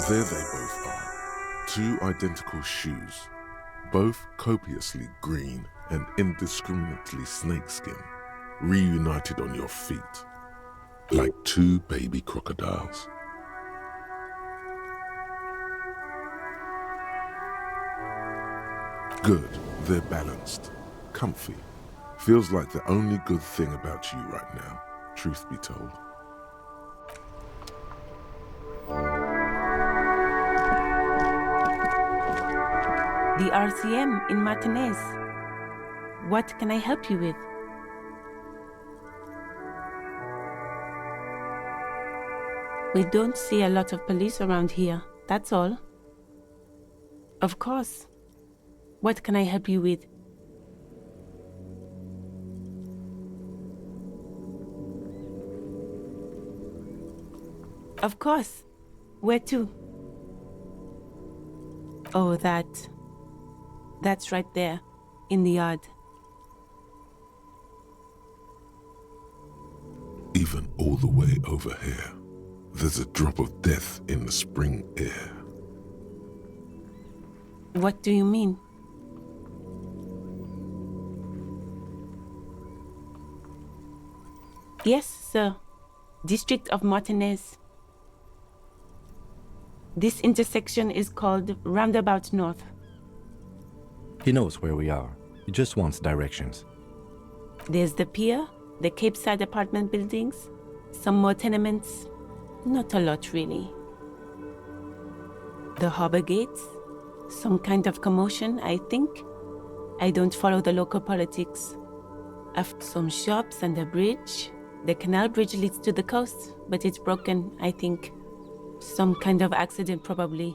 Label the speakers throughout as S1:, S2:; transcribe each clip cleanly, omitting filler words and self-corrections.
S1: There they both are, two identical shoes, both copiously green and indiscriminately snakeskin, reunited on your feet, like two baby crocodiles. Good, they're balanced, comfy. Feels like the only good thing about you right now, truth be told.
S2: The RCM in Martinez. What can I help you with? We don't see a lot of police around here, that's all. Of course. What can I help you with? Of course. Where to? Oh, that's right there, in the yard.
S1: Even all the way over here, there's a drop of death in the spring air.
S2: What do you mean? Yes, sir. District of Martinez. This intersection is called Roundabout North.
S3: He knows where we are. He just wants directions.
S2: There's the pier, the Cape Side apartment buildings, some more tenements. Not a lot, really. The harbor gates, some kind of commotion, I think. I don't follow the local politics. Some shops and a bridge. The canal bridge leads to the coast, but it's broken, I think. Some kind of accident, probably.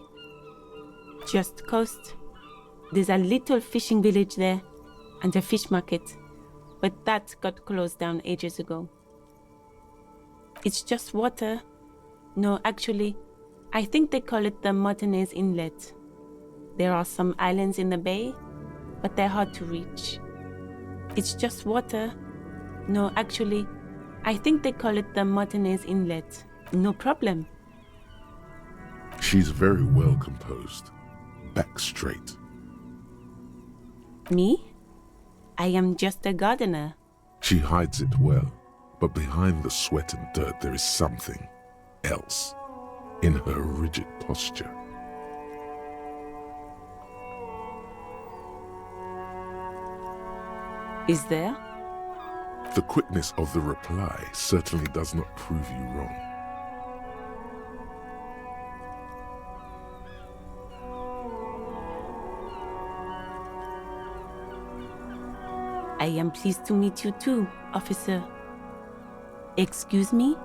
S2: Just coast. There's a little fishing village there, and a fish market, but that got closed down ages ago. It's just water. No, actually, I think they call it the Martinez Inlet. There are some islands in the bay, but they're hard to reach. It's just water. No, actually, I think they call it the Martinez Inlet. No problem.
S1: She's very well composed, back straight.
S2: Me? I am just a gardener.
S1: She hides it well, but behind the sweat and dirt there is something else in her rigid posture.
S2: Is there?
S1: The quickness of the reply certainly does not prove you wrong.
S2: I am pleased to meet you too, officer. Excuse me?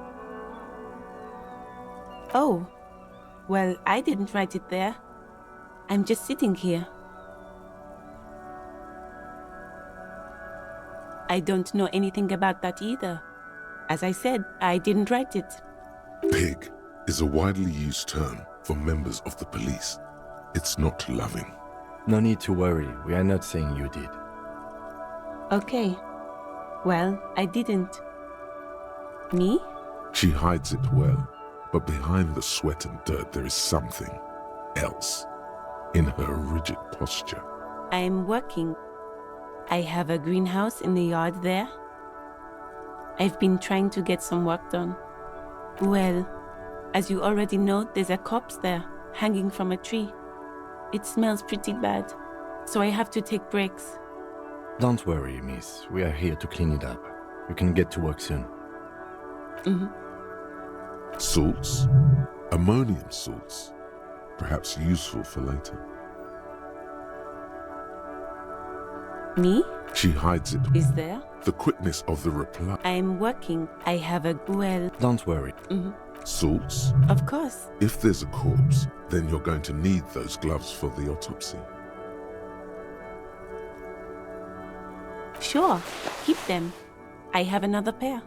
S2: Oh, well, I didn't write it there. I'm just sitting here. I don't know anything about that either. As I said, I didn't write it.
S1: Pig is a widely used term for members of the police. It's not loving.
S3: No need to worry. We are not saying you did.
S2: Okay. Well, I didn't. Me?
S1: She hides it well, but behind the sweat and dirt there is something else in her rigid posture.
S2: I'm working. I have a greenhouse in the yard there. I've been trying to get some work done. Well, as you already know, there's a corpse there, hanging from a tree. It smells pretty bad, so I have to take breaks.
S3: Don't worry, miss. We are here to clean it up. You can get to work soon.
S1: Salts? Ammonium salts. Perhaps useful for later.
S2: Me?
S1: She hides it.
S2: Is there?
S1: The quickness of the reply.
S2: I'm working. I have a... well...
S3: Don't worry.
S1: Salts?
S2: Of course.
S1: If there's a corpse, then you're going to need those gloves for the autopsy.
S2: Sure. Keep them. I have another pair.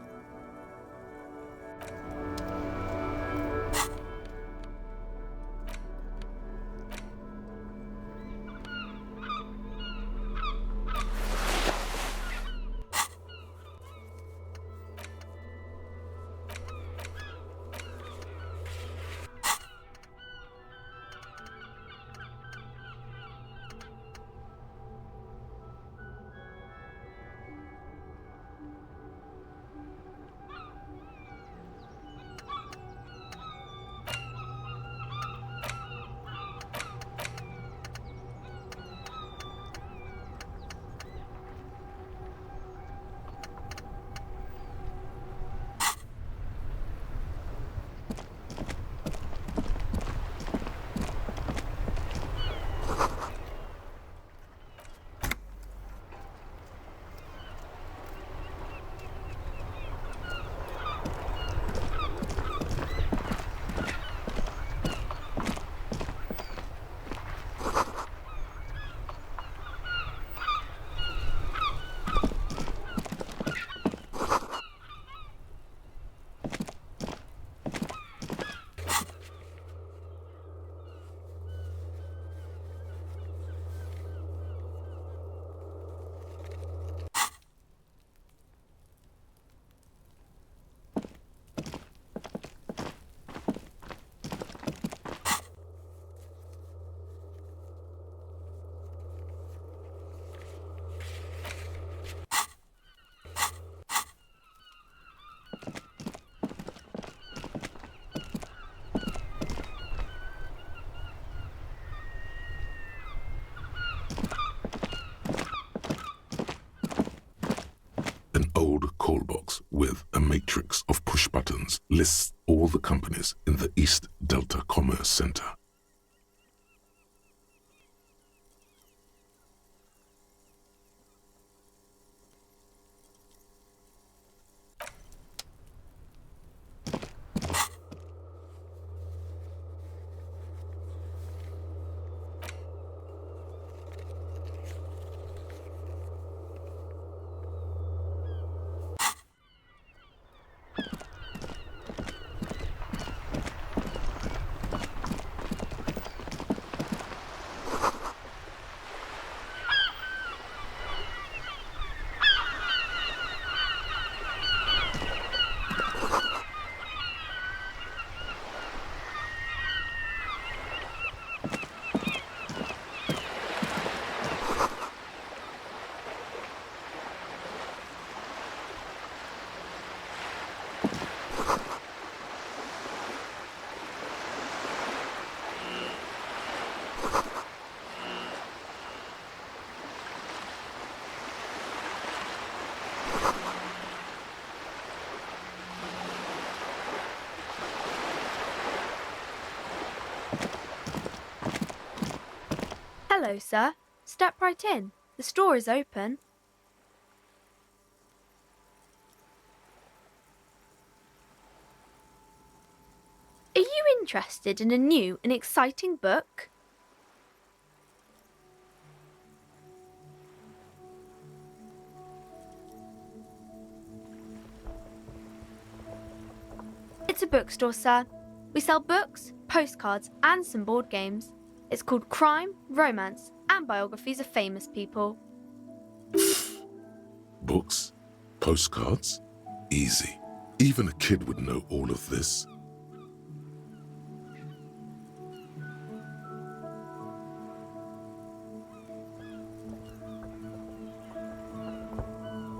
S1: with a matrix of push buttons lists all the companies in the East Delta Commerce Center.
S4: Hello, sir. Step right in. The store is open. Are you interested in a new and exciting book? It's a bookstore, sir. We sell books, postcards, and some board games. It's called Crime, Romance, and Biographies of Famous People.
S1: Books? Postcards? Easy. Even a kid would know all of this.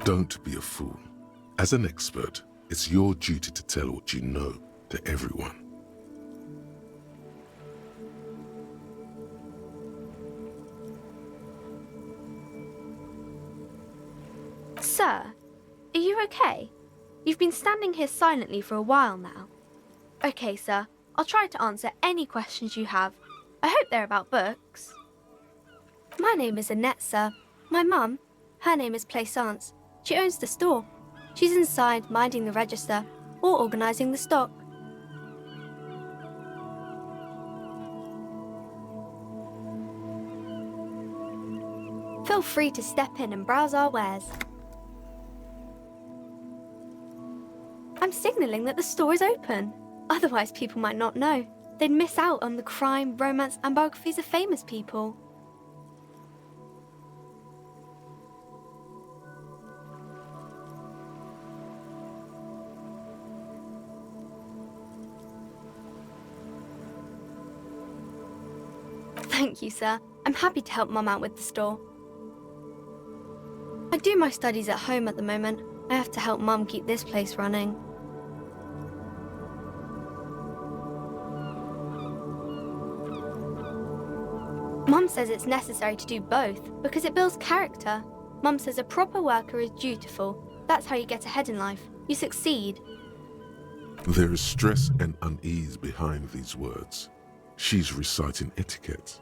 S1: Don't be a fool. As an expert, it's your duty to tell what you know to everyone.
S4: Sir, are you okay? You've been standing here silently for a while now. Okay, sir, I'll try to answer any questions you have. I hope they're about books. My name is Annette, sir. My mum, her name is Plaisance. She owns the store. She's inside minding the register or organising the stock. Feel free to step in and browse our wares. I'm signalling that the store is open. Otherwise, people might not know. They'd miss out on the crime, romance, and biographies of famous people. Thank you, sir. I'm happy to help Mum out with the store. I do my studies at home at the moment. I have to help Mum keep this place running. Mum says it's necessary to do both because it builds character. Mum says a proper worker is dutiful. That's how you get ahead in life. You succeed.
S1: There is stress and unease behind these words. She's reciting etiquette.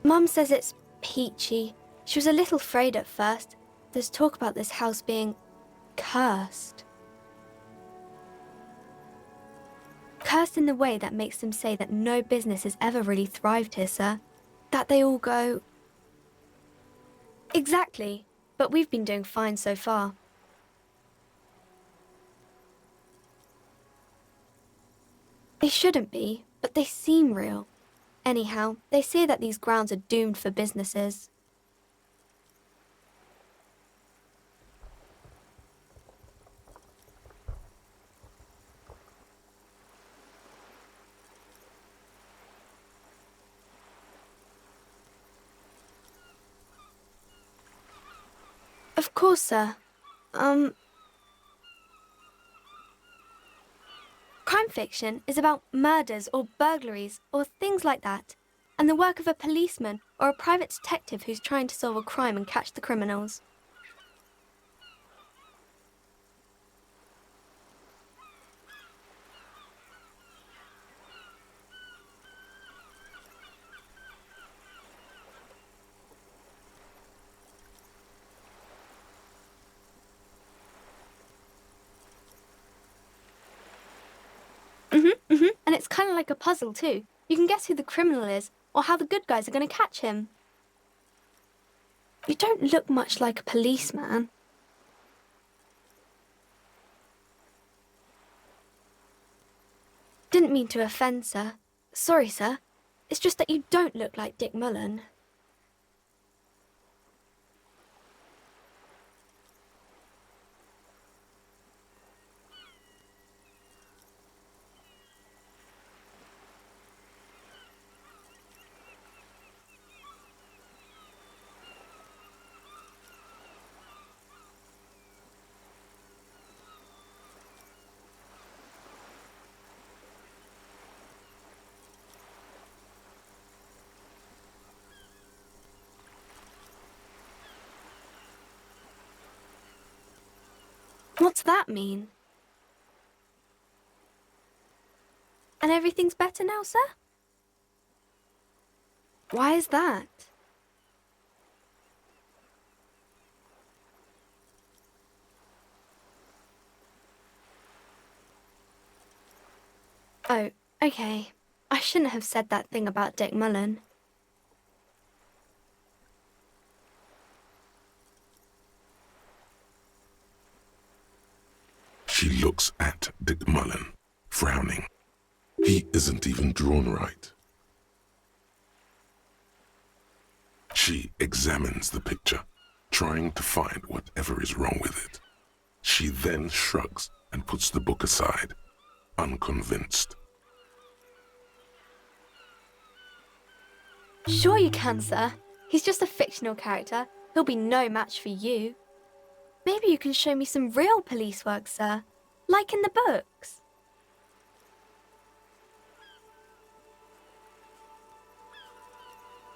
S4: Mum says it's peachy. She was a little afraid at first. There's talk about this house being cursed. Cursed in the way that makes them say that no business has ever really thrived here, sir. That they all go... Exactly, but we've been doing fine so far. They shouldn't be, but they seem real. Anyhow, they say that these grounds are doomed for businesses. Of course, sir. Crime fiction is about murders or burglaries or things like that, and the work of a policeman or a private detective who's trying to solve a crime and catch the criminals. It's kind of like a puzzle too. You can guess who the criminal is, or how the good guys are going to catch him. You don't look much like a policeman. Didn't mean to offend, sir. Sorry, sir. It's just that you don't look like Dick Mullen. What's that mean? And everything's better now, sir? Why is that? Oh, okay. I shouldn't have said that thing about Dick Mullen.
S1: She looks at Dick Mullen, frowning. He isn't even drawn right. She examines the picture, trying to find whatever is wrong with it. She then shrugs and puts the book aside, unconvinced.
S4: Sure you can, sir. He's just a fictional character. He'll be no match for you. Maybe you can show me some real police work, sir. Like in the books.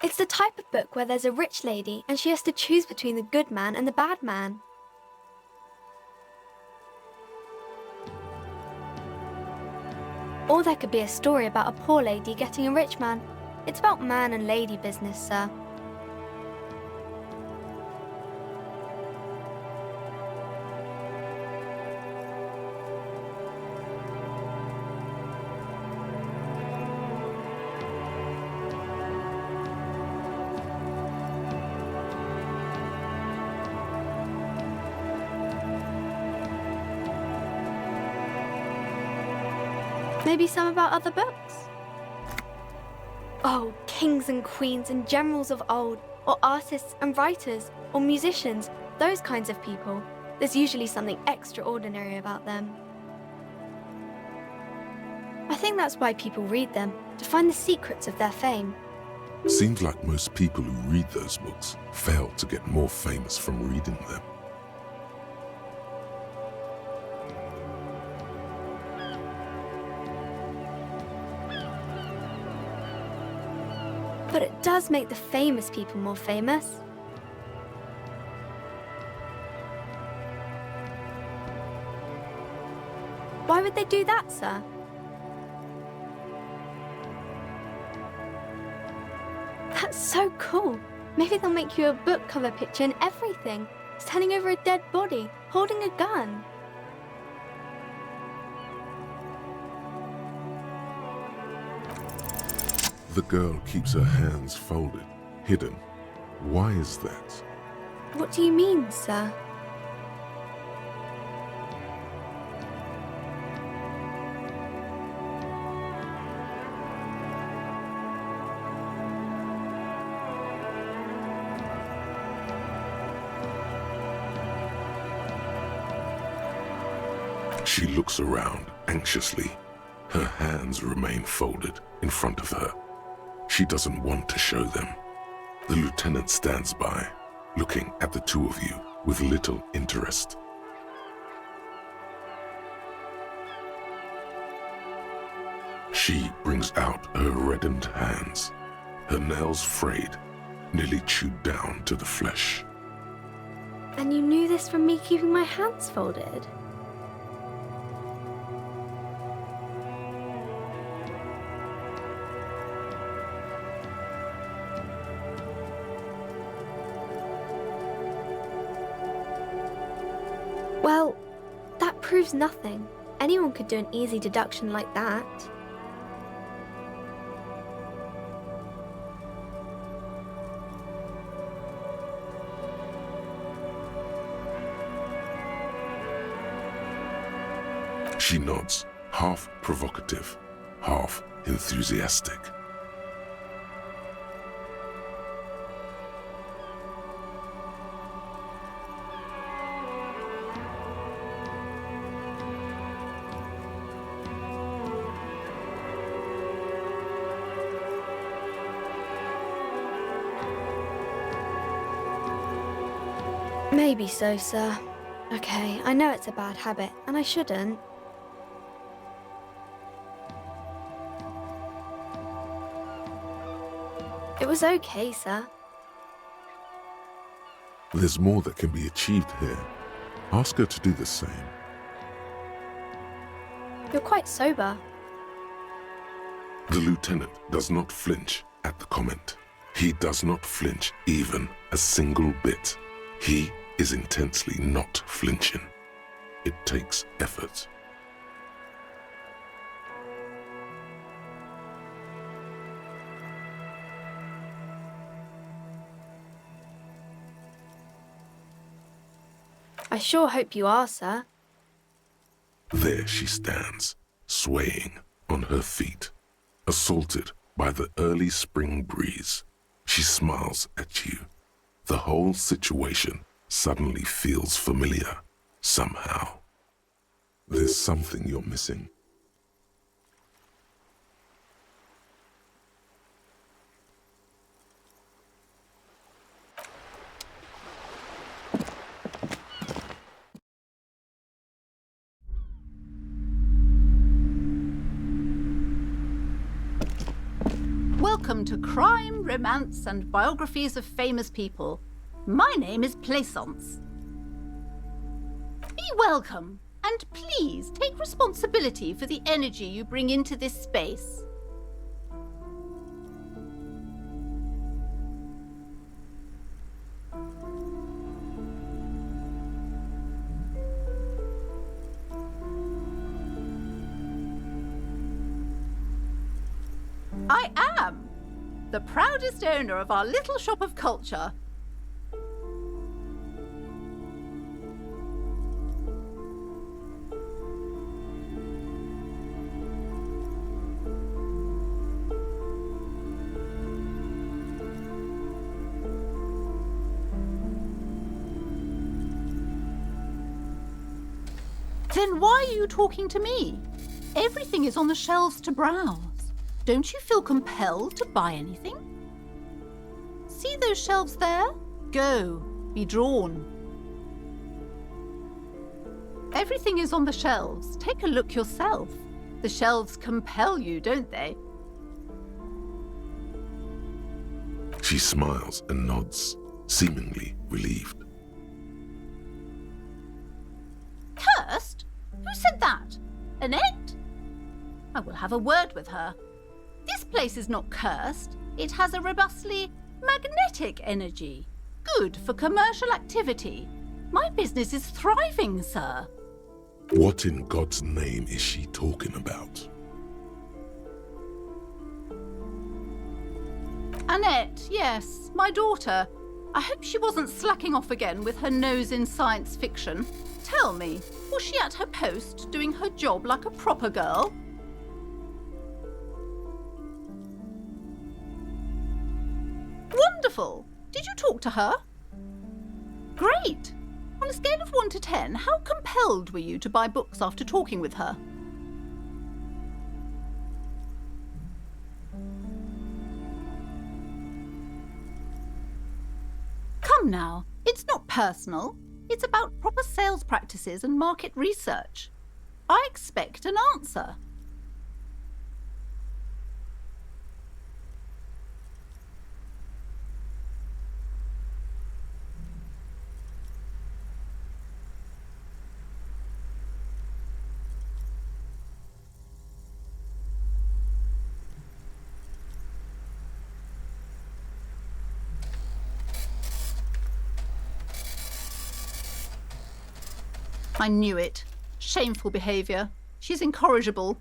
S4: It's the type of book where there's a rich lady and she has to choose between the good man and the bad man. Or there could be a story about a poor lady getting a rich man. It's about man and lady business, sir. Maybe some about other books? Oh, kings and queens and generals of old, or artists and writers, or musicians, those kinds of people. There's usually something extraordinary about them. I think that's why people read them, to find the secrets of their fame.
S1: Seems like most people who read those books fail to get more famous from reading them.
S4: But it does make the famous people more famous. Why would they do that, sir? That's so cool. Maybe they'll make you a book cover picture and everything. Standing over a dead body, holding a gun.
S1: The girl keeps her hands folded, hidden. Why is that?
S4: What do you mean, sir?
S1: She looks around anxiously. Her hands remain folded in front of her. She doesn't want to show them. The lieutenant stands by, looking at the two of you with little interest. She brings out her reddened hands, her nails frayed, nearly chewed down to the flesh.
S4: And you knew this from me keeping my hands folded? Well, that proves nothing. Anyone could do an easy deduction like that.
S1: She nods, half provocative, half enthusiastic.
S4: Maybe so, sir. Okay, I know it's a bad habit, and I shouldn't. It was okay, sir.
S1: There's more that can be achieved here. Ask her to do the same.
S4: You're quite sober.
S1: The lieutenant does not flinch at the comment. He does not flinch even a single bit. He is intensely not flinching. It takes effort.
S4: I sure hope you are, sir.
S1: There she stands, swaying on her feet, assaulted by the early spring breeze. She smiles at you. The whole situation suddenly feels familiar, somehow. There's something you're missing.
S5: Welcome to Crime, Romance and Biographies of Famous People. My name is Plaisance. Be welcome, and please take responsibility for the energy you bring into this space. I am the proudest owner of our little shop of culture. Then why are you talking to me? Everything is on the shelves to browse. Don't you feel compelled to buy anything? See those shelves there? Go, be drawn. Everything is on the shelves. Take a look yourself. The shelves compel you, don't they?
S1: She smiles and nods, seemingly relieved.
S5: Cursed? Who said that? Annette? I will have a word with her. This place is not cursed. It has a robustly magnetic energy. Good for commercial activity. My business is thriving, sir.
S1: What in God's name is she talking about?
S5: Annette, yes, my daughter. I hope she wasn't slacking off again with her nose in science fiction. Tell me, was she at her post doing her job like a proper girl? Wonderful! Did you talk to her? Great! On a scale of 1 to 10, how compelled were you to buy books after talking with her? Come now, it's not personal. It's about proper sales practices and market research. I expect an answer. I knew it. Shameful behaviour. She's incorrigible.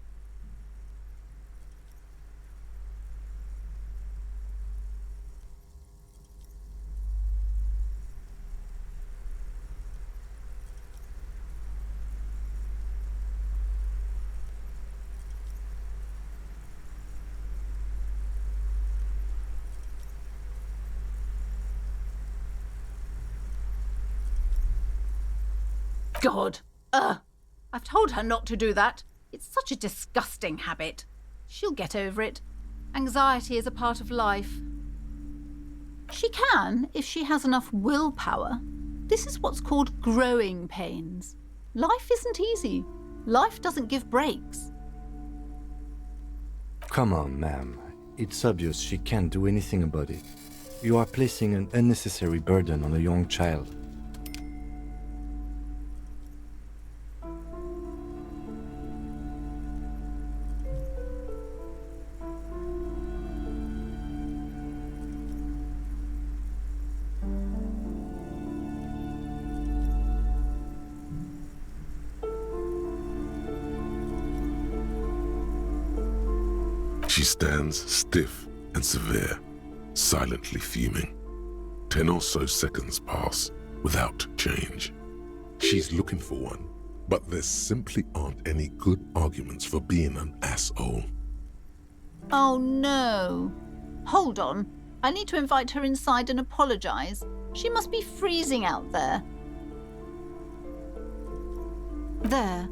S5: God! I've told her not to do that. It's such a disgusting habit. She'll get over it. Anxiety is a part of life. She can, if she has enough willpower. This is what's called growing pains. Life isn't easy. Life doesn't give breaks.
S3: Come on, ma'am. It's obvious she can't do anything about it. You are placing an unnecessary burden on a young child.
S1: She stands stiff and severe, silently fuming. 10 or so seconds pass without change. She's looking for one, but there simply aren't any good arguments for being an asshole.
S5: Oh no. Hold on. I need to invite her inside and apologise. She must be freezing out there. There.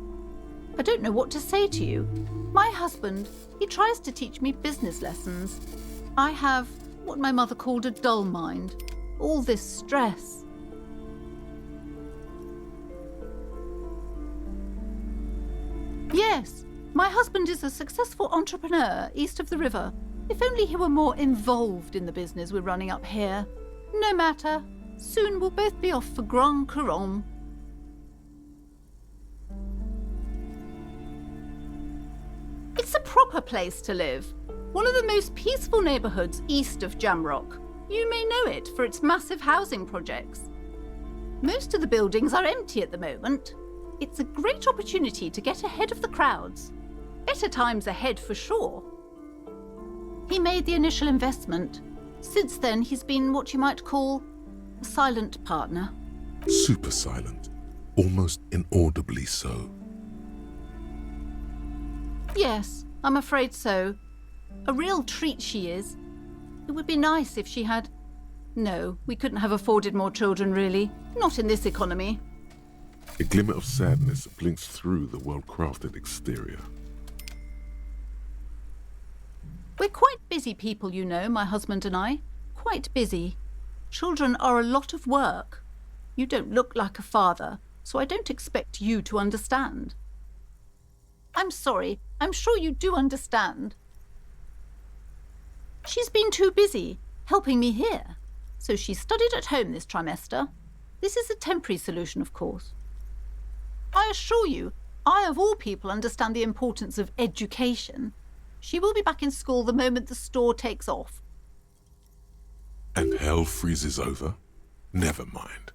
S5: I don't know what to say to you. My husband, he tries to teach me business lessons. I have what my mother called a dull mind. All this stress. Yes, my husband is a successful entrepreneur east of the river. If only he were more involved in the business we're running up here. No matter. Soon we'll both be off for Grand Couronne. It's a proper place to live. One of the most peaceful neighbourhoods east of Jamrock. You may know it for its massive housing projects. Most of the buildings are empty at the moment. It's a great opportunity to get ahead of the crowds. Better times ahead for sure. He made the initial investment. Since then, he's been what you might call a silent partner.
S1: Super silent, almost inaudibly so.
S5: Yes, I'm afraid so. A real treat she is. It would be nice if she had... No, we couldn't have afforded more children, really. Not in this economy.
S1: A glimmer of sadness blinks through the well-crafted exterior.
S5: We're quite busy people, you know, my husband and I. Quite busy. Children are a lot of work. You don't look like a father, so I don't expect you to understand. I'm sorry. I'm sure you do understand. She's been too busy helping me here, so she studied at home this trimester. This is a temporary solution, of course. I assure you, I of all people understand the importance of education. She will be back in school the moment the store takes off.
S1: And hell freezes over? Never mind.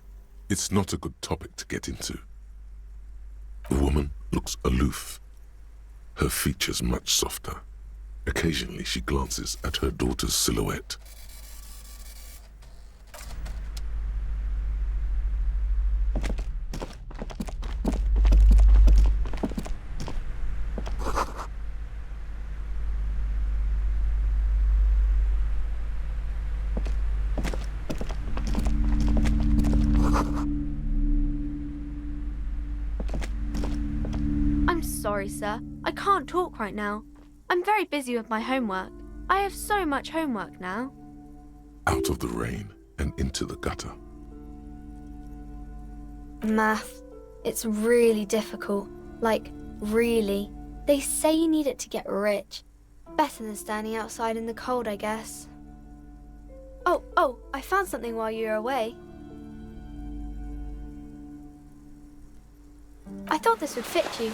S1: It's not a good topic to get into. The woman looks aloof. Her features much softer. Occasionally she glances at her daughter's silhouette.
S4: I'm sorry, sir. I can't talk right now. I'm very busy with my homework. I have so much homework now.
S1: Out of the rain and into the gutter.
S6: Math. It's really difficult. Like, really. They say you need it to get rich. Better than standing outside in the cold, I guess. Oh, I found something while you were away. I thought this would fit you.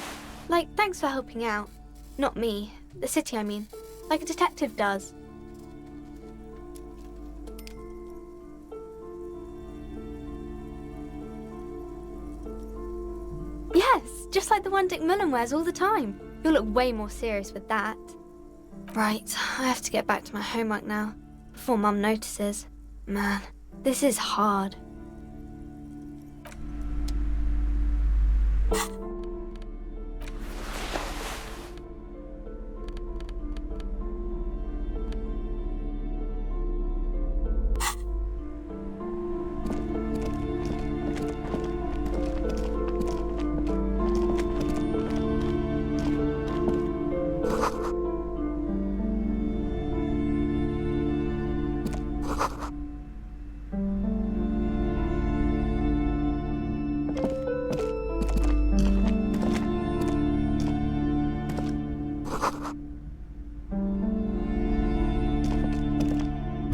S6: Like, thanks for helping out. Not me. The city, I mean. Like a detective does. Yes, just like the one Dick Mullen wears all the time. You'll look way more serious with that. Right, I have to get back to my homework now, before Mum notices. Man, this is hard.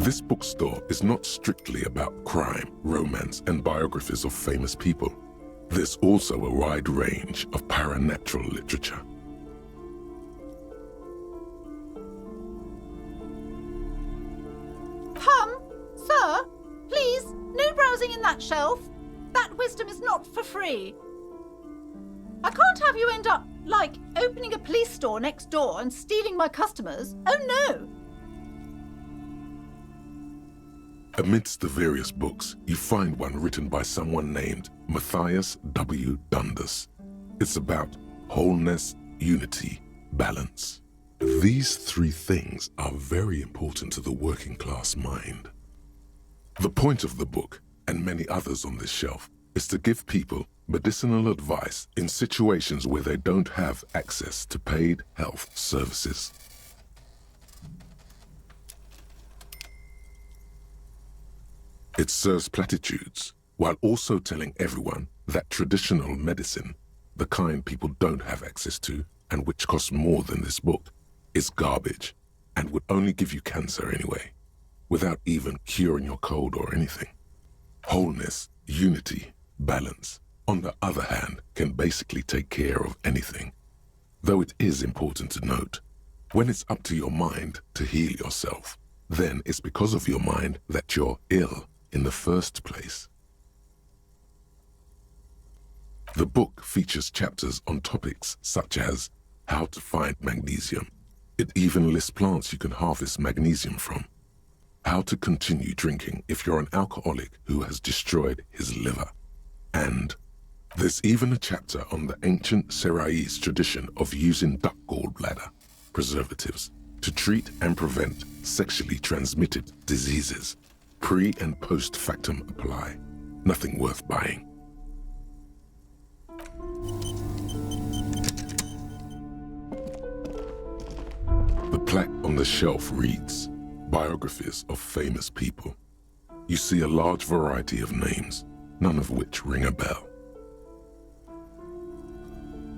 S1: This bookstore is not strictly about crime, romance, and biographies of famous people. There's also a wide range of paranatural literature.
S5: Sir, please, no browsing in that shelf. That wisdom is not for free. I can't have you end up, like, opening a police store next door and stealing my customers. Oh no!
S1: Amidst the various books, you find one written by someone named Matthias W. Dundas. It's about wholeness, unity, balance. These three things are very important to the working class mind. The point of the book, and many others on this shelf, is to give people medicinal advice in situations where they don't have access to paid health services. It serves platitudes while also telling everyone that traditional medicine, the kind people don't have access to and which costs more than this book, is garbage and would only give you cancer anyway, without even curing your cold or anything. Wholeness, unity, balance, on the other hand, can basically take care of anything. Though it is important to note, when it's up to your mind to heal yourself, then it's because of your mind that you're ill in the first place. The book features chapters on topics such as how to find magnesium. It even lists plants you can harvest magnesium from. How to continue drinking if you're an alcoholic who has destroyed his liver. And there's even a chapter on the ancient Seraïs tradition of using duck gallbladder, preservatives, to treat and prevent sexually transmitted diseases. Pre- and post-factum apply. Nothing worth buying. The plaque on the shelf reads, Biographies of Famous People. You see a large variety of names, none of which ring a bell.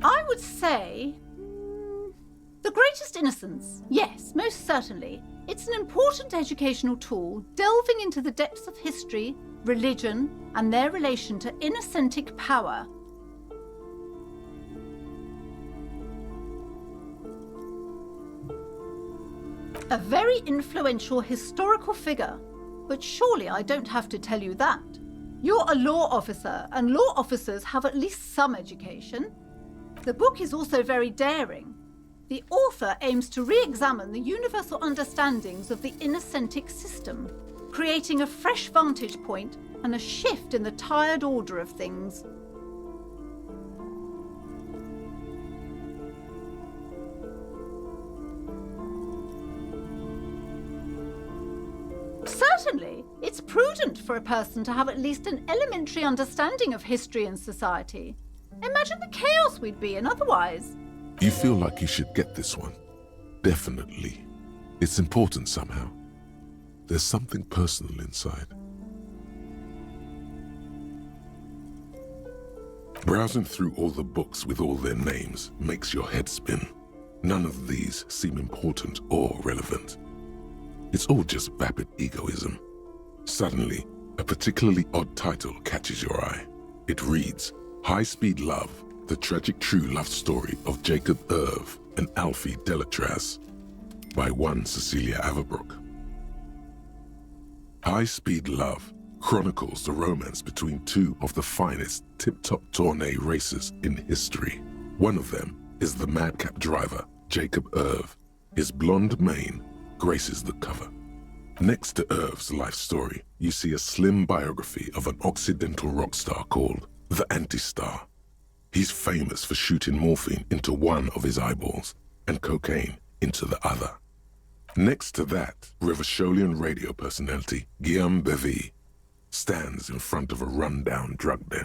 S5: I would say... The Greatest Innocence. Yes, most certainly. It's an important educational tool delving into the depths of history, religion, and their relation to innocentic power. A very influential historical figure, but surely I don't have to tell you that. You're a law officer, and law officers have at least some education. The book is also very daring. The author aims to re-examine the universal understandings of the innocentic system, creating a fresh vantage point and a shift in the tired order of things. Certainly, it's prudent for a person to have at least an elementary understanding of history and society. Imagine the chaos we'd be in otherwise.
S1: You feel like you should get this one. Definitely. It's important somehow. There's something personal inside. Browsing through all the books with all their names makes your head spin. None of these seem important or relevant. It's all just vapid egoism. Suddenly, a particularly odd title catches your eye. It reads, High Speed Love, the tragic true love story of Jacob Irv and Alfie Delatraz, by one Cecilia Averbrook. High Speed Love chronicles the romance between two of the finest tip-top tourney racers in history. One of them is the madcap driver, Jacob Irv. His blonde mane graces the cover. Next to Irv's life story, you see a slim biography of an Occidental rock star called the Anti-Star. He's famous for shooting morphine into one of his eyeballs and cocaine into the other. Next to that, Revacholian radio personality Guillaume Bevy stands in front of a rundown drug den.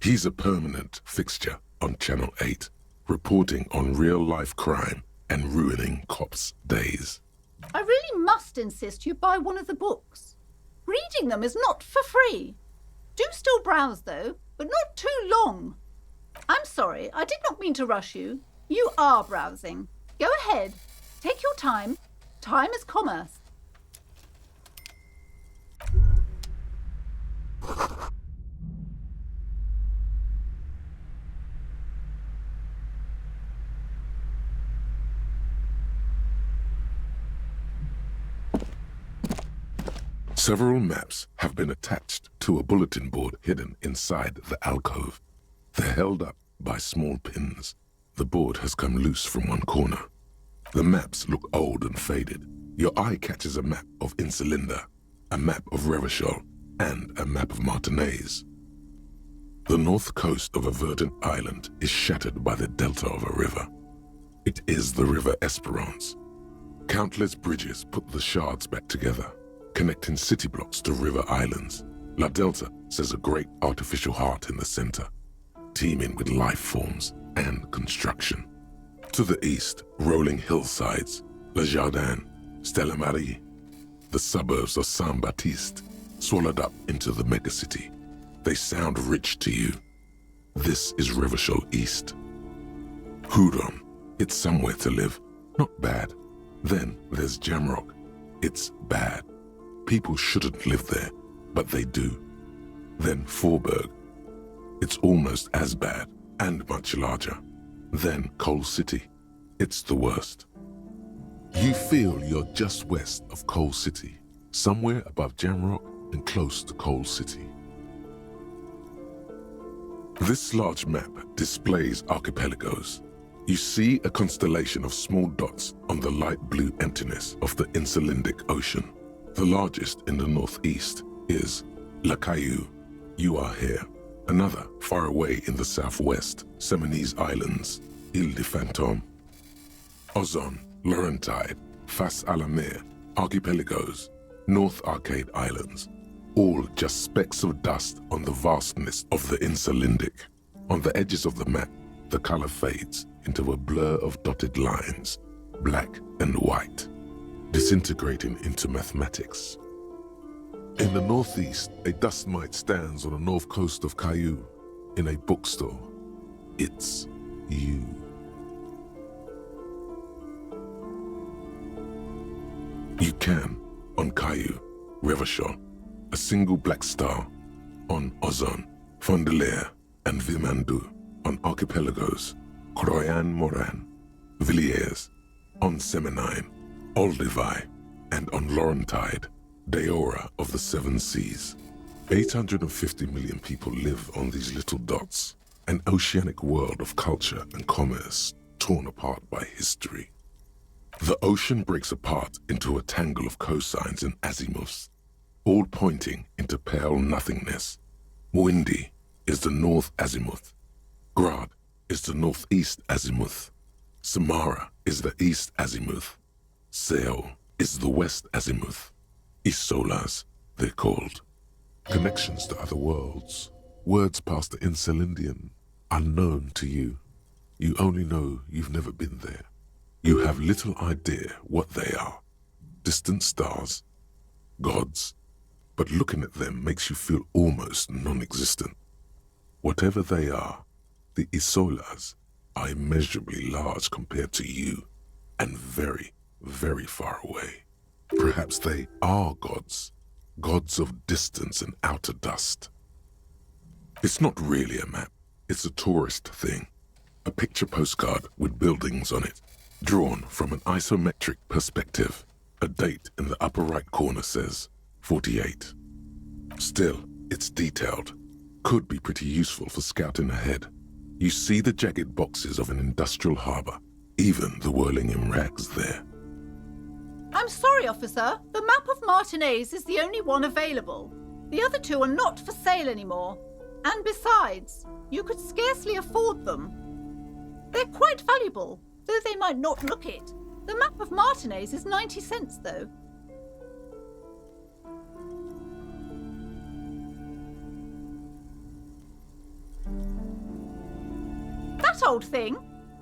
S1: He's a permanent fixture on Channel 8, reporting on real-life crime and ruining cops' days.
S5: I really must insist you buy one of the books. Reading them is not for free. Do still browse, though, but not too long. I'm sorry, I did not mean to rush you. You are browsing. Go ahead. Take your time. Time is commerce.
S1: Several maps have been attached to a bulletin board hidden inside the alcove. They're held up by small pins. The board has come loose from one corner. The maps look old and faded. Your eye catches a map of Insulinda, a map of Revachol, and a map of Martinez. The north coast of a verdant island is shattered by the delta of a river. It is the River Esperance. Countless bridges put the shards back together, connecting city blocks to river islands. La Delta says a great artificial heart in the center, teeming with life forms and construction. To the east, rolling hillsides, Le Jardin, Stella Marie, the suburbs of Saint-Baptiste, swallowed up into the megacity. They sound rich to you. This is Revachol East. Hudon, it's somewhere to live, not bad. Then there's Jamrock. It's bad. People shouldn't live there, but they do. Then Forburg. It's almost as bad and much larger. Then Coal City. It's the worst. You feel you're just west of Coal City, somewhere above Jamrock and close to Coal City. This large map displays archipelagos. You see a constellation of small dots on the light blue emptiness of the Insulindic Ocean. The largest in the northeast is La Caillou. You are here. Another far away in the southwest, Seminese Islands, Ile de Fantôme. Ozon, Laurentide, Face à la Mer, Archipelagos, North Arcade Islands, all just specks of dust on the vastness of the Insulindic. On the edges of the map, the color fades into a blur of dotted lines, black and white, disintegrating into mathematics. In the northeast, a dust mite stands on the north coast of Caillou in a bookstore. It's you. You can, on Caillou, Revachol, a single black star, on Ozon, Fondelier, and Vilmandoux, on archipelagos, Croyan-Moran, Villiers, on Seminine, Olduvai, and on Laurentide, Deora of the Seven Seas. 850 million people live on these little dots, an oceanic world of culture and commerce torn apart by history. The ocean breaks apart into a tangle of cosines and azimuths, all pointing into pale nothingness. Windy is the north azimuth. Grad is the northeast azimuth. Samara is the east azimuth. Seol is the west azimuth. Isolas, they're called. Connections to other worlds, words past the Insulindian, unknown to you. You only know you've never been there. You have little idea what they are. Distant stars, gods, but looking at them makes you feel almost non-existent. Whatever they are, the Isolas are immeasurably large compared to you, and very, very far away. Perhaps they are gods, gods of distance and outer dust. It's not really a map, it's a tourist thing. A picture postcard with buildings on it, drawn from an isometric perspective. A date in the upper right corner says 48. Still, it's detailed. Could be pretty useful for scouting ahead. You see the jagged boxes of an industrial harbor, even the whirling in rags there.
S5: I'm sorry, officer. The map of Martinez is the only one available. The other two are not for sale anymore. And besides, you could scarcely afford them. They're quite valuable, though they might not look it. The map of Martinez is 90 cents, though. That old thing?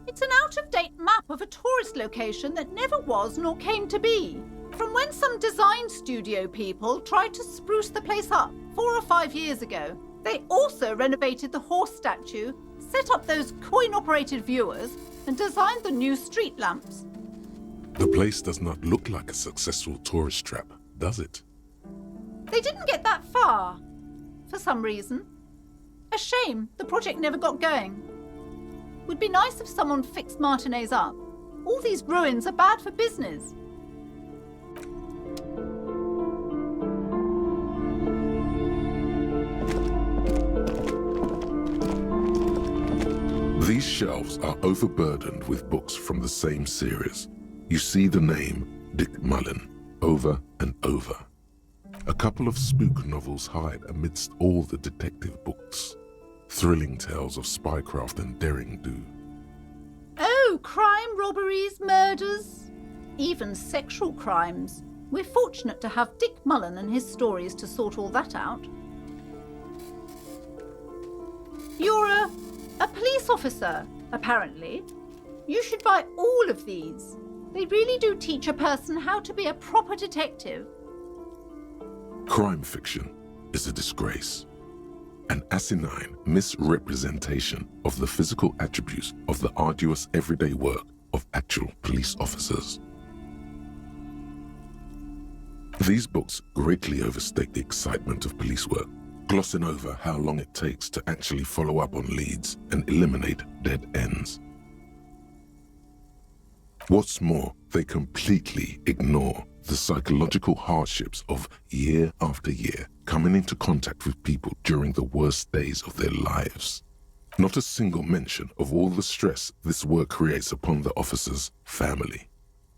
S5: It's an out-of-date map of a tourist location that never was nor came to be. From when some design studio people tried to spruce the place up 4 or 5 years ago. They also renovated the horse statue, set up those coin-operated viewers, and designed the new street lamps.
S1: The place does not look like a successful tourist trap, does it?
S5: They didn't get that far, for some reason. A shame the project never got going. Would be nice if someone fixed Martinez up. All these ruins are bad for business.
S1: shelves are overburdened with books from the same series. You see the name Dick Mullen over and over. A couple of spook novels hide amidst all the detective books. Thrilling tales of spycraft and daring-do.
S5: Oh, crime, robberies, murders, even sexual crimes. We're fortunate to have Dick Mullen and his stories to sort all that out. You're a police officer, apparently. You should buy all of these. They really do teach a person how to be a proper detective.
S1: Crime fiction is a disgrace. An asinine misrepresentation of the physical attributes of the arduous everyday work of actual police officers. These books greatly overstate the excitement of police work, glossing over how long it takes to actually follow up on leads and eliminate dead ends. What's more, they completely ignore the psychological hardships of year after year coming into contact with people during the worst days of their lives. Not a single mention of all the stress this work creates upon the officer's family.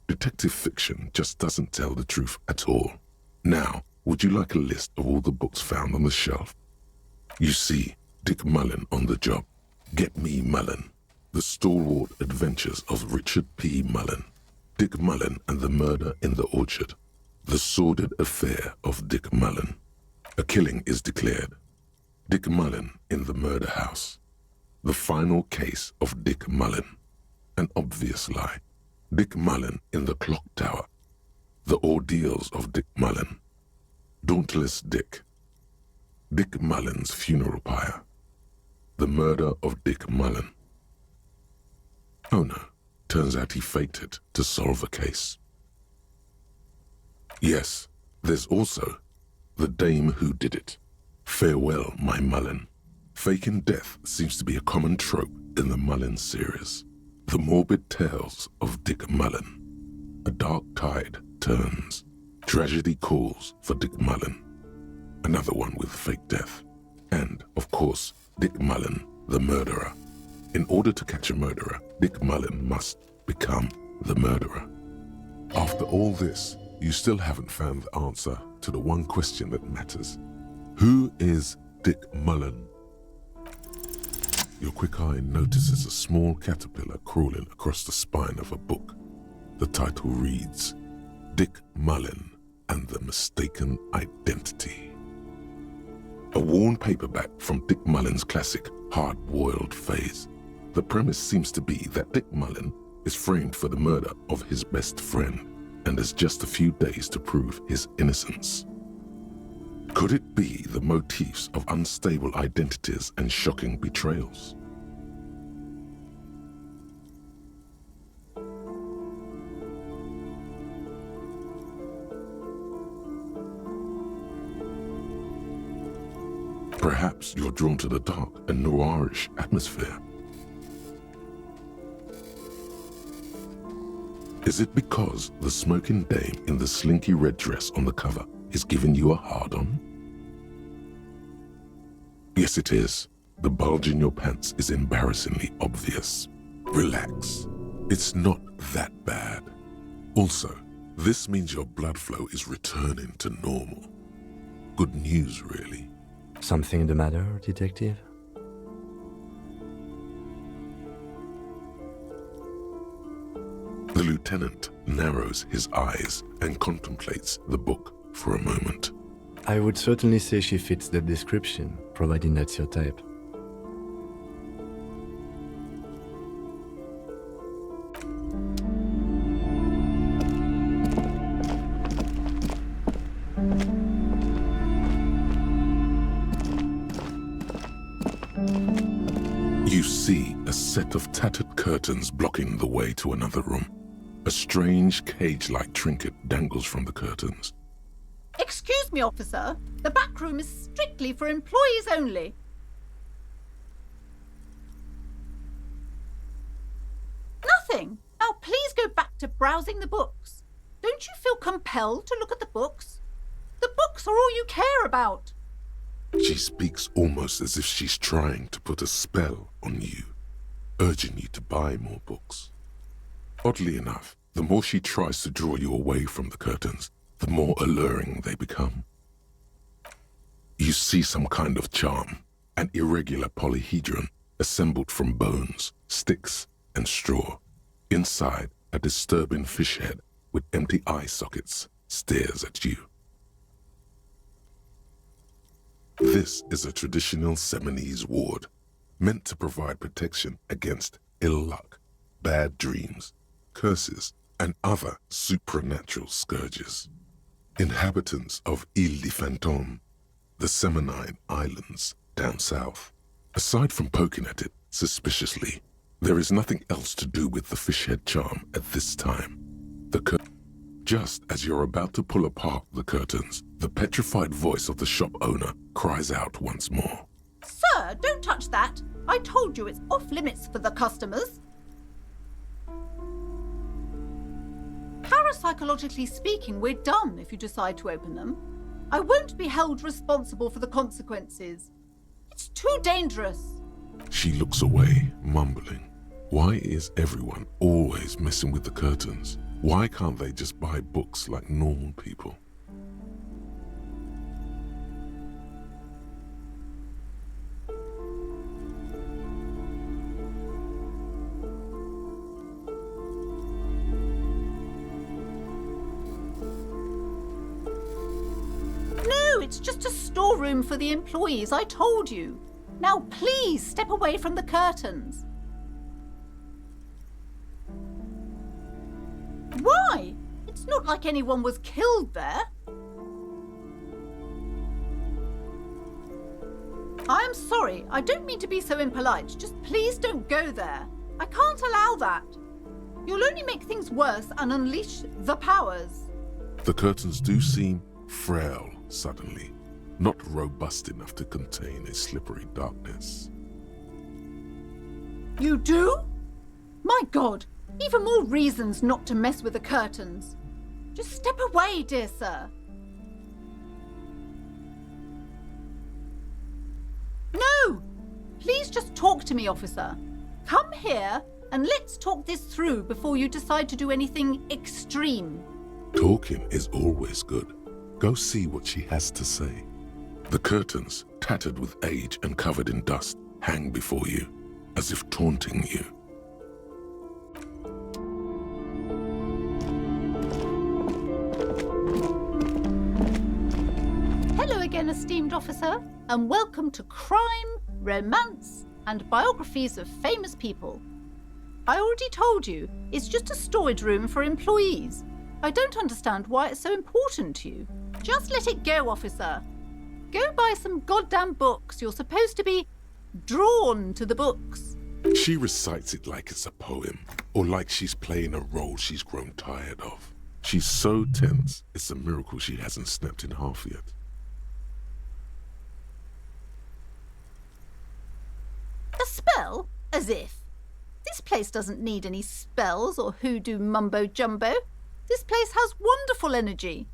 S1: Detective fiction just doesn't tell the truth at all. Now, would you like a list of all the books found on the shelf? You see Dick Mullen on the job. Get Me Mullen. The Stalwart Adventures of Richard P. Mullen. Dick Mullen and the Murder in the Orchard. The Sordid Affair of Dick Mullen. A killing is declared. Dick Mullen in the Murder House. The Final Case of Dick Mullen. An Obvious Lie. Dick Mullen in the Clock Tower. The Ordeals of Dick Mullen. Dauntless Dick. Dick Mullen's Funeral Pyre. The Murder of Dick Mullen. Oh no, turns out he faked it to solve a case. Yes, there's also The Dame Who Did It. Farewell, My Mullen. Faking death seems to be a common trope in the Mullen series. The morbid tales of Dick Mullen. A dark tide turns. Tragedy calls for Dick Mullen. Another one with fake death. And, of course, Dick Mullen, the murderer. In order to catch a murderer, Dick Mullen must become the murderer. After all this, you still haven't found the answer to the one question that matters. Who is Dick Mullen? Your quick eye notices a small caterpillar crawling across the spine of a book. The title reads, Dick Mullen and the Mistaken Identity. A worn paperback from Dick Mullen's classic hard-boiled phase. The premise seems to be that Dick Mullen is framed for the murder of his best friend and has just a few days to prove his innocence. Could it be the motifs of unstable identities and shocking betrayals? Perhaps you're drawn to the dark and noirish atmosphere. Is it because the smoking dame in the slinky red dress on the cover is giving you a hard-on? Yes, it is. The bulge in your pants is embarrassingly obvious. Relax. It's not that bad. Also, this means your blood flow is returning to normal. Good news, really.
S3: Something the matter, detective?
S1: The lieutenant narrows his eyes and contemplates the book for a moment.
S3: I would certainly say she fits the description, providing that's your type.
S1: You see a set of tattered curtains blocking the way to another room. A strange cage-like trinket dangles from the curtains.
S5: Excuse me, officer. The back room is strictly for employees only. Nothing. Now please go back to browsing the books. Don't you feel compelled to look at the books? The books are all you care about.
S1: She speaks almost as if she's trying to put a spell on you. urging you to buy more books. Oddly enough, the more she tries to draw you away from the curtains, the more alluring they become. You see some kind of charm, an irregular polyhedron assembled from bones, sticks, and straw. Inside, a disturbing fish head with empty eye sockets stares at you. This is a traditional Seminese ward, meant to provide protection against ill luck, bad dreams, curses, and other supernatural scourges. Inhabitants of Île de Fantôme, the Seminine Islands down south. Aside from poking at it suspiciously, there is nothing else to do with the fishhead charm at this time. Just as you're about to pull apart the curtains, the petrified voice of the shop owner cries out once more.
S5: Sir, don't touch that. I told you it's off limits for the customers. Parapsychologically speaking, we're done if you decide to open them. I won't be held responsible for the consequences. It's too dangerous.
S1: She looks away, mumbling. Why is everyone always messing with the curtains? Why can't they just buy books like normal people?
S5: No, it's just a storeroom for the employees, I told you. Now please step away from the curtains. Why? It's not like anyone was killed there. I'm sorry, I don't mean to be so impolite. Just please don't go there. I can't allow that. You'll only make things worse and unleash the powers.
S1: The curtains do seem frail suddenly, not robust enough to contain a slippery darkness.
S5: You do? My God, even more reasons not to mess with the curtains. Just step away, dear sir. No! Please just talk to me, officer. Come here and let's talk this through before you decide to do anything extreme.
S1: Talking is always good. Go see what she has to say. The curtains, tattered with age and covered in dust, hang before you, as if taunting you.
S5: Hello again, esteemed officer, and welcome to Crime, Romance, and Biographies of Famous People. I already told you, it's just a storage room for employees. I don't understand why it's so important to you. Just let it go, officer. Go buy some goddamn books. You're supposed to be drawn to the books.
S1: She recites it like it's a poem, or like she's playing a role she's grown tired of. She's so tense, it's a miracle she hasn't snapped in half yet.
S5: A spell? As if. This place doesn't need any spells or hoodoo mumbo-jumbo. This place has wonderful energy.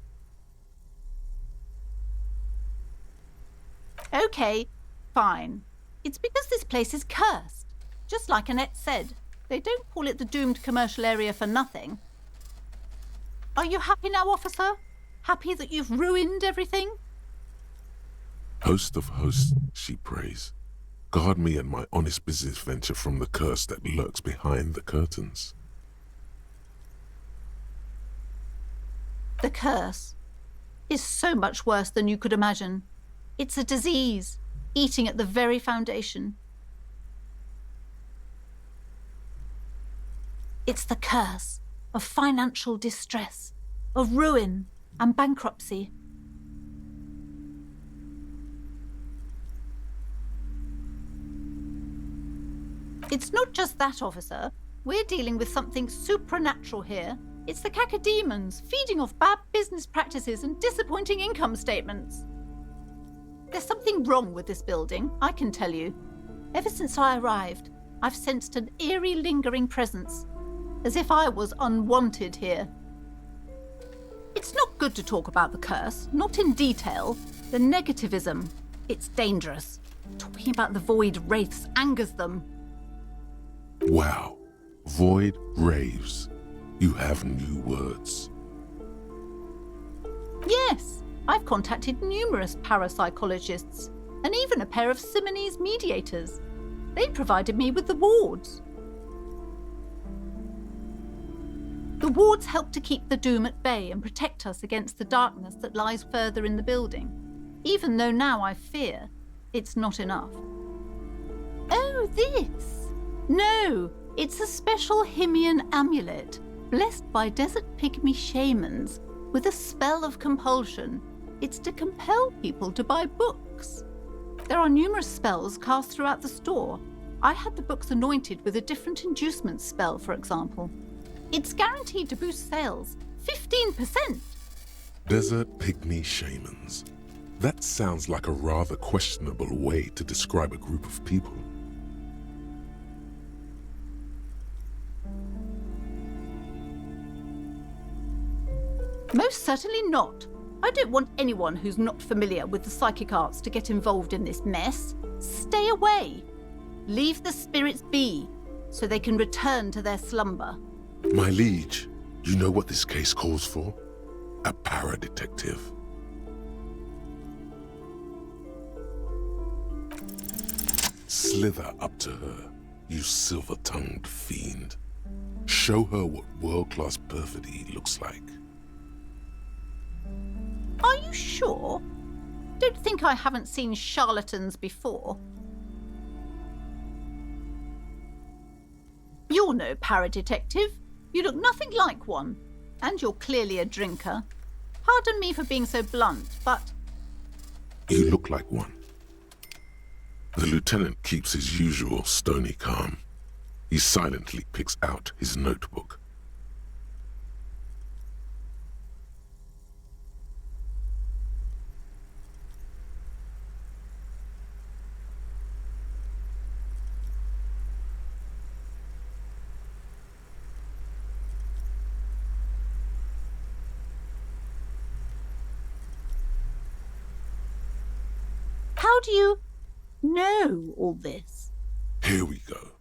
S5: Okay, fine. It's because this place is cursed. Just like Annette said, they don't call it the doomed commercial area for nothing. Are you happy now, officer? Happy that you've ruined everything?
S1: Host of hosts, she prays. Guard me and my honest business venture from the curse that lurks behind the curtains.
S5: The curse is so much worse than you could imagine. It's a disease, eating at the very foundation. It's the curse of financial distress, of ruin and bankruptcy. It's not just that, officer. We're dealing with something supernatural here. It's the cacodemons feeding off bad business practices and disappointing income statements. There's something wrong with this building, I can tell you. Ever since I arrived, I've sensed an eerie, lingering presence, as if I was unwanted here. It's not good to talk about the curse, not in detail. The negativism, it's dangerous. Talking about the void wraiths angers them.
S1: Wow. Void raves. You have new words.
S5: Yes, I've contacted numerous parapsychologists and even a pair of Simonese mediators. They provided me with the wards. The wards help to keep the doom at bay and protect us against the darkness that lies further in the building, even though now I fear it's not enough. Oh, this! No, it's a special Himian amulet, blessed by desert pygmy shamans, with a spell of compulsion. It's to compel people to buy books. There are numerous spells cast throughout the store. I had the books anointed with a different inducement spell, for example. It's guaranteed to boost sales 15%.
S1: Desert pygmy shamans. That sounds like a rather questionable way to describe a group of people.
S5: Most certainly not. I don't want anyone who's not familiar with the psychic arts to get involved in this mess. Stay away. Leave the spirits be, so they can return to their slumber.
S1: My liege, you know what this case calls for? A para-detective. Slither up to her, you silver-tongued fiend. Show her what world-class perfidy looks like.
S5: Are you sure? Don't think I haven't seen charlatans before. You're no para-detective. You look nothing like one. And you're clearly a drinker. Pardon me for being so blunt, but...
S1: You look like one. The lieutenant keeps his usual stony calm. He silently picks out his notebook.
S5: How do you know all this?
S1: Here we go.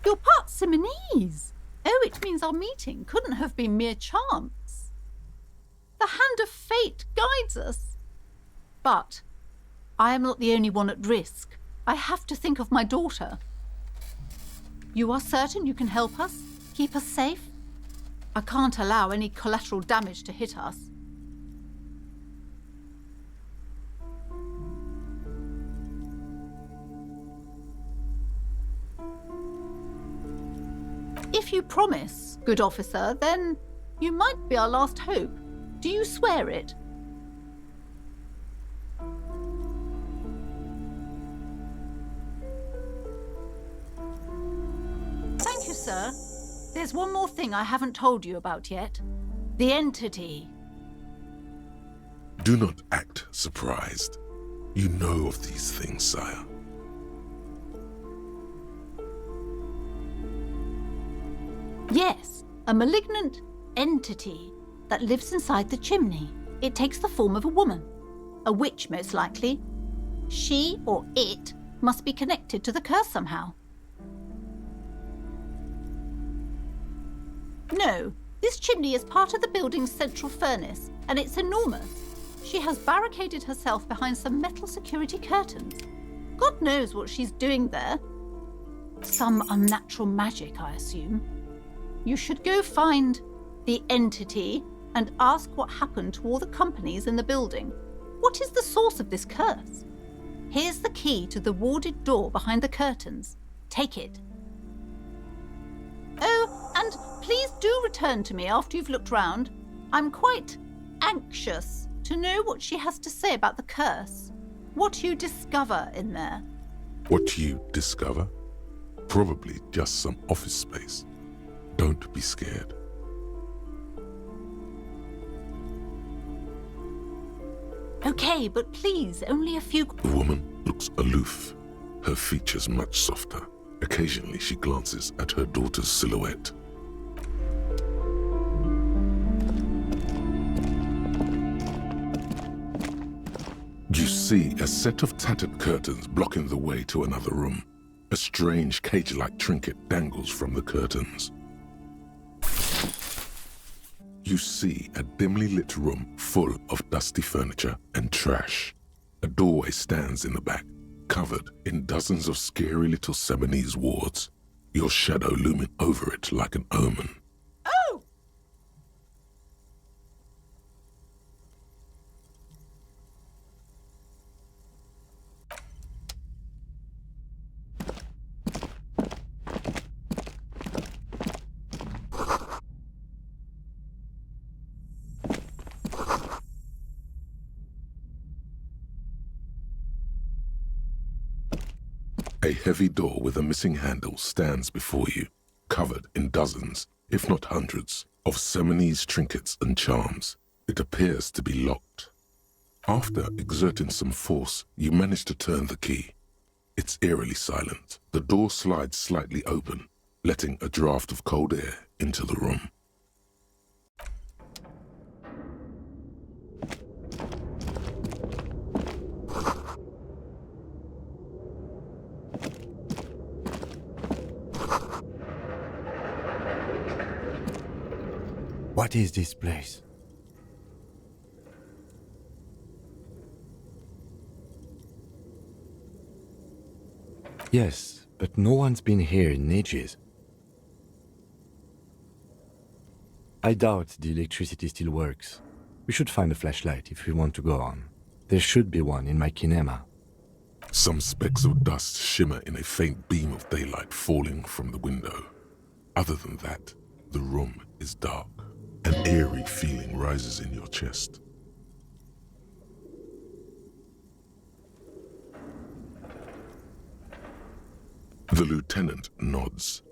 S5: You're part Simonese. Oh, it means our meeting couldn't have been mere chance. The hand of fate guides us. But I am not the only one at risk. I have to think of my daughter. You are certain you can help us? Keep us safe? I can't allow any collateral damage to hit us. If you promise, good officer, then you might be our last hope. Do you swear it? Thank you, sir. There's one more thing I haven't told you about yet. The entity.
S1: Do not act surprised. You know of these things, sire.
S5: Yes, a malignant entity that lives inside the chimney. It takes the form of a woman. A witch, most likely. She or it must be connected to the curse somehow. No, this chimney is part of the building's central furnace, and it's enormous. She has barricaded herself behind some metal security curtains. God knows what she's doing there. Some unnatural magic, I assume. You should go find the entity and ask what happened to all the companies in the building. What is the source of this curse? Here's the key to the warded door behind the curtains. Take it. Oh, and please do return to me after you've looked round. I'm quite anxious to know what she has to say about the curse. What you discover in there.
S1: What you discover? Probably just some office space. Don't be scared.
S5: Okay, but please, only a few...
S1: The woman looks aloof, her features much softer. Occasionally she glances at her daughter's silhouette. see a set of tattered curtains blocking the way to another room. A strange cage-like trinket dangles from the curtains. You see a dimly lit room full of dusty furniture and trash. A doorway stands in the back, covered in dozens of scary little Seminese wards, your shadow looming over it like an omen.
S5: Oh!
S1: A heavy door with a missing handle stands before you, covered in dozens, if not hundreds, of Seminese trinkets and charms. It appears to be locked. After exerting some force, you manage to turn the key. It's eerily silent. The door slides slightly open, letting a draft of cold air into the room.
S3: What is this place? Yes, but no one's been here in ages. I doubt the electricity still works. We should find a flashlight if we want to go on. There should be one in my kinema.
S1: Some specks of dust shimmer in a faint beam of daylight falling from the window. Other than that, the room is dark. An eerie feeling rises in your chest. The lieutenant nods.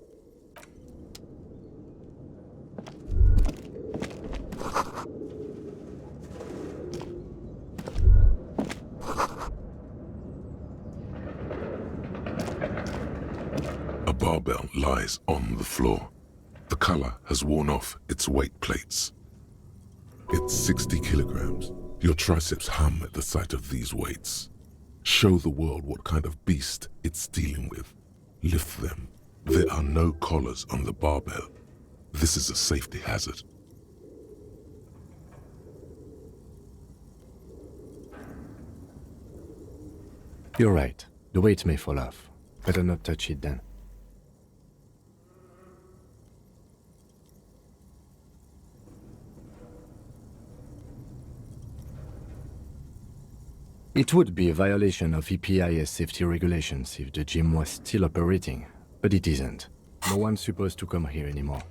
S1: A barbell lies on the floor. The color has worn off its weight plates. It's 60 kilograms. Your triceps hum at the sight of these weights. Show the world what kind of beast it's dealing with. Lift them. There are no collars on the barbell. This is a safety hazard.
S3: You're right. The weight may fall off. Better not touch it then. It would be a violation of EPIS safety regulations if the gym was still operating, but it isn't. No one's supposed to come here anymore.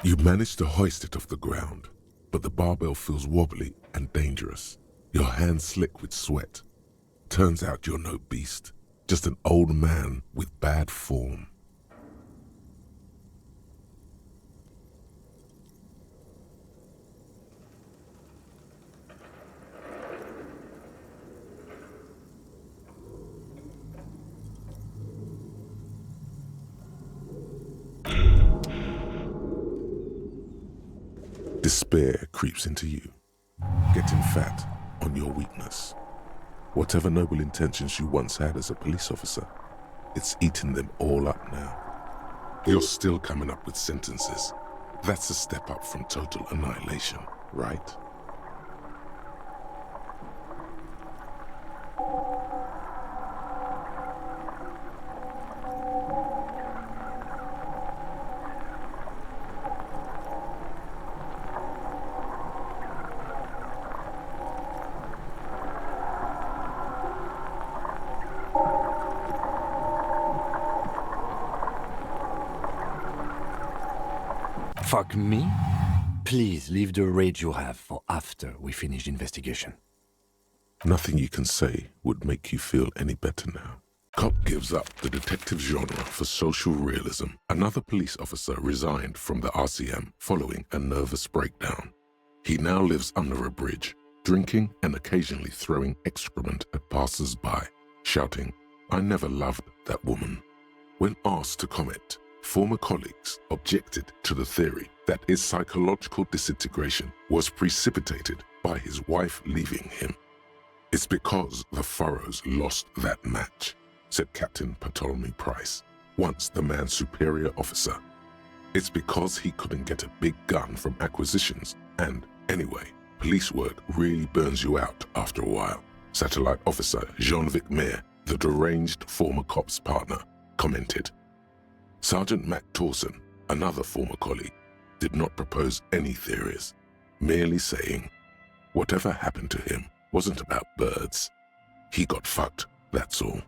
S1: You manage to hoist it off the ground, but the barbell feels wobbly and dangerous. Your hands slick with sweat. Turns out you're no beast, just an old man with bad form. Despair creeps into you, getting fat on your weakness. Whatever noble intentions you once had as a police officer, it's eaten them all up now. You're still coming up with sentences. That's a step up from total annihilation, right?
S3: Fuck me? Please leave the rage you have for after we finish the investigation.
S1: Nothing you can say would make you feel any better now. Cop gives up the detective genre for social realism. Another police officer resigned from the RCM following a nervous breakdown. He now lives under a bridge, drinking and occasionally throwing excrement at passers-by, shouting, "I never loved that woman." When asked to comment, former colleagues objected to the theory that his psychological disintegration was precipitated by his wife leaving him. "It's because the Furrows lost that match," said Captain Ptolemy Price, once the man's superior officer. "It's because he couldn't get a big gun from acquisitions, and anyway, police work really burns you out after a while," Satellite Officer Jean-Vic Mayer, the deranged former cop's partner, commented. Sergeant Mac Torson, another former colleague, did not propose any theories, merely saying, "Whatever happened to him wasn't about birds. He got fucked, that's all."